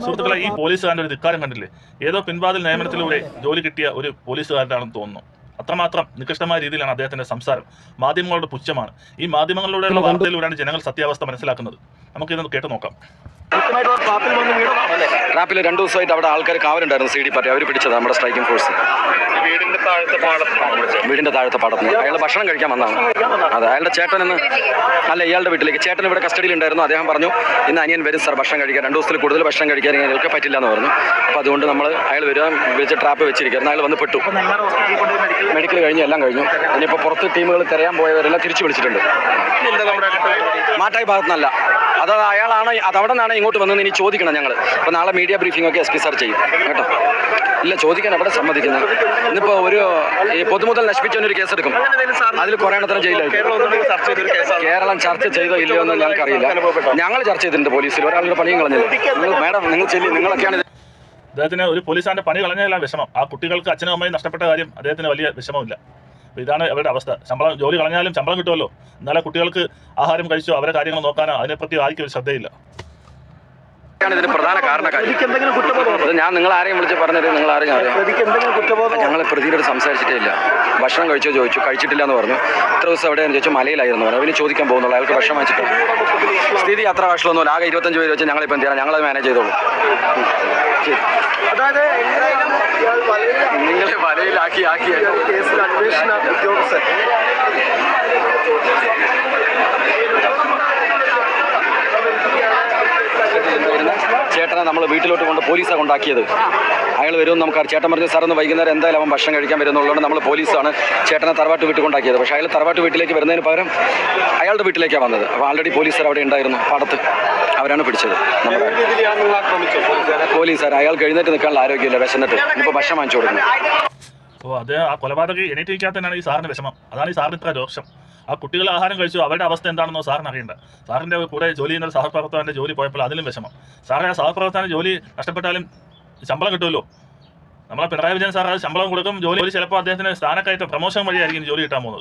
സുഹൃത്തുക്കളെ, ഈ പോലീസുകാരൻ്റെ ഒരു ധിക്കാരം കണ്ടില്ലേ? ഏതോ പിൻവാതിൽ നിയമനത്തിലൂടെ ജോലി കിട്ടിയ ഒരു പോലീസുകാരനാണെന്ന് തോന്നുന്നു. അത്രമാത്രം നികൃഷ്ടമായ രീതിയിലാണ് അദ്ദേഹത്തിന്റെ സംസാരം. മാധ്യമങ്ങളുടെ പുച്ഛമാണ്. ഈ മാധ്യമങ്ങളിലൂടെയുള്ള വാർത്തയിലൂടെയാണ് ജനങ്ങൾ സത്യാവസ്ഥ മനസ്സിലാക്കുന്നത്. നമുക്കിതൊന്ന് കേട്ടു നോക്കാം. ട്രാപ്പിൽ 2 ദിവസമായിട്ട് അവിടെ ആൾക്കാർ കാവലുണ്ടായിരുന്നു. CD പാർട്ടി അവർ പിടിച്ചത് നമ്മുടെ സ്ട്രൈക്കിംഗ് ഫോഴ്സ്. വീടിന്റെ താഴത്തെ പാടത്ത് അയാൾ ഭക്ഷണം കഴിക്കാൻ വന്നതാണ്. അതെ, അയാളുടെ ചേട്ടൻ അല്ല, ഇയാളുടെ വീട്ടിലേക്ക് ചേട്ടൻ ഇവിടെ കസ്റ്റഡിയിൽ ഉണ്ടായിരുന്നു. അദ്ദേഹം പറഞ്ഞു ഇന്ന് അനിയൻ വരും സാർ ഭക്ഷണം കഴിക്കാൻ, 2 ദിവസത്തിൽ കൂടുതൽ ഭക്ഷണം കഴിക്കാൻ ഞങ്ങൾക്ക് പറ്റില്ല എന്ന് പറഞ്ഞു. അപ്പോൾ അതുകൊണ്ട് നമ്മൾ അയാൾ വരാൻ വിളിച്ച് ട്രാപ്പ് വെച്ചിരിക്കുന്നു. അയാൾ വന്ന് പെട്ടു. മെഡിക്കൽ കഴിഞ്ഞ് എല്ലാം കഴിഞ്ഞു. ഇനിയിപ്പോൾ പുറത്ത് ടീമുകൾ തിരയാൻ പോയവരെല്ലാം തിരിച്ചു വിളിച്ചിട്ടുണ്ട്. മാട്ടായി ഭാഗത്തുനിന്നല്ല, അത് അയാളാണ്, അതവിടെ നിന്നാണ് ഇങ്ങോട്ട് വന്നത്. ഇനി ചോദിക്കണം ഞങ്ങൾ. അപ്പോൾ നാളെ മീഡിയ ബ്രീഫിംഗ് ഒക്കെ SP സാർ ചെയ്യും കേട്ടോ. ഇല്ല, ചോദിക്കാൻ അവിടെ സമ്മതിക്കുന്നത്. ഇന്നിപ്പോൾ ഒരു ഈ പൊതുമുതൽ നശിപ്പിച്ചൊരു കേസെടുക്കും. അതിൽ കുറേ എണ്ണത്തിന് ജയിലായി. കേരളം ചർച്ച ചെയ്തോ ഇല്ലയോ എന്ന് ഞങ്ങൾക്കറിയില്ല. ഞങ്ങൾ ചർച്ച ചെയ്തിട്ടുണ്ട് പോലീസിൽ. ഒരാളുടെ പണിയും കളഞ്ഞത്. മാഡം നിങ്ങൾ ചെല്ലി, നിങ്ങളൊക്കെയാണ്. അദ്ദേഹത്തിന് ഒരു പോലീസുകാരൻ്റെ പണി കളഞ്ഞതല്ല വിഷമം. ആ കുട്ടികൾക്ക് അച്ഛനും അമ്മയും നഷ്ടപ്പെട്ട കാര്യം അദ്ദേഹത്തിന് വലിയ വിഷമമില്ല. അപ്പോൾ ഇതാണ് അവരുടെ അവസ്ഥ. ജോലി കളഞ്ഞാലും ശമ്പളം കിട്ടുമല്ലോ. എന്നാലും കുട്ടികൾക്ക് ആഹാരം കഴിച്ചോ അവരെ കാര്യങ്ങൾ നോക്കാനോ അതിനെപ്പറ്റി ആർക്കും ഒരു ശ്രദ്ധയില്ല. ഇതിന് പ്രധാന കാരണക്കാരി ഞാൻ നിങ്ങൾ ആരെയും വിളിച്ച് പറഞ്ഞത്, നിങ്ങൾ ആരെയും അറിയാം. ഞങ്ങൾ പ്രതിയോട് സംസാരിച്ചിട്ടേ ഇല്ല. ഭക്ഷണം കഴിച്ചോ ചോദിച്ചു, കഴിച്ചിട്ടില്ല എന്ന് പറഞ്ഞു. ഇത്ര ദിവസം എവിടെയാണെന്ന് ചോദിച്ചു, മലയിലായിരുന്നു പറഞ്ഞു. അവന് ചോദിക്കാൻ പോകുന്നുള്ളൂ, അയാൾക്ക് ഭക്ഷണം വാങ്ങിച്ചിട്ടില്ല. സ്ഥിതി അത്ര വഷളൊന്നുമില്ല. ആകെ 25 പേര് വെച്ച് ഞങ്ങളിപ്പോൾ എന്ത് ചെയ്യണം, ഞങ്ങളത് മാനേജ് ചെയ്തോളൂ. അതായത് നിങ്ങളെ വലയിലാക്കി കേസിൽ അന്വേഷണ ഉദ്യോഗസ്ഥൻ ചേട്ടനെ നമ്മൾ വീട്ടിലോട്ട് കൊണ്ട് പോലീസാണ് കൊണ്ടാക്കിയത്. അയാൾ വരുമെന്ന് നമുക്കറിയാം. ചേട്ടൻ പറഞ്ഞു സാർ ഒന്ന് വൈകുന്നേരം എന്തായാലും അവൻ ഭക്ഷണം കഴിക്കാൻ വരുന്നുള്ളതുകൊണ്ട് നമ്മൾ പോലീസാണ് ചേട്ടനെ തറവാട്ട് വീട്ടിൽ കൊണ്ടാക്കിയത്. പക്ഷേ അയാൾ തറവാട്ട് വീട്ടിലേക്ക് വരുന്നതിന് പകരം അയാളുടെ വീട്ടിലേക്കാണ് വന്നത്. അപ്പോൾ ആൾറെഡി പോലീസുകാർ അവിടെ ഉണ്ടായിരുന്നു പാടത്ത്. അവരാണ് പിടിച്ചത്. പോലീസുകാർ അയാൾക്ക് എഴുന്നേറ്റ് നിൽക്കാനുള്ള ആരോഗ്യമില്ല, വിശന്നിട്ട്. ഇപ്പോൾ ഭക്ഷണം വാങ്ങിച്ചു കൊടുക്കുന്നു. അപ്പോൾ അത് ആ കൊലപാതകി എണീറ്റിരിക്കാത്തതിനാണ് ഈ സാറിന് വിഷമം. അതാണ് ഈ സാറിന് ഇത്ര രോഷം. ആ കുട്ടികൾ ആഹാരം കഴിച്ചു, അവരുടെ അവസ്ഥ എന്താണെന്നോ സാറിന് അറിയണ്ട. സാറിൻ്റെ കൂടെ ജോലി ചെയ്യുന്ന സഹപ്രവർത്തകൻ്റെ ജോലി പോയപ്പോൾ അതിലും വിഷമം. സാറേ, ആ സഹപ്രവർത്തകൻ്റെ ജോലി നഷ്ടപ്പെട്ടാലും ശമ്പളം കിട്ടുമല്ലോ. നമ്മളെ പിണറായി വിജയൻ സാർ അത് ശമ്പളം കൊടുക്കും. ജോലി ചിലപ്പോൾ അദ്ദേഹത്തിന് സ്ഥാനക്കയറ്റം പ്രമോഷൻ വഴിയായിരിക്കും ജോലി കിട്ടാൻ പോകുന്നത്.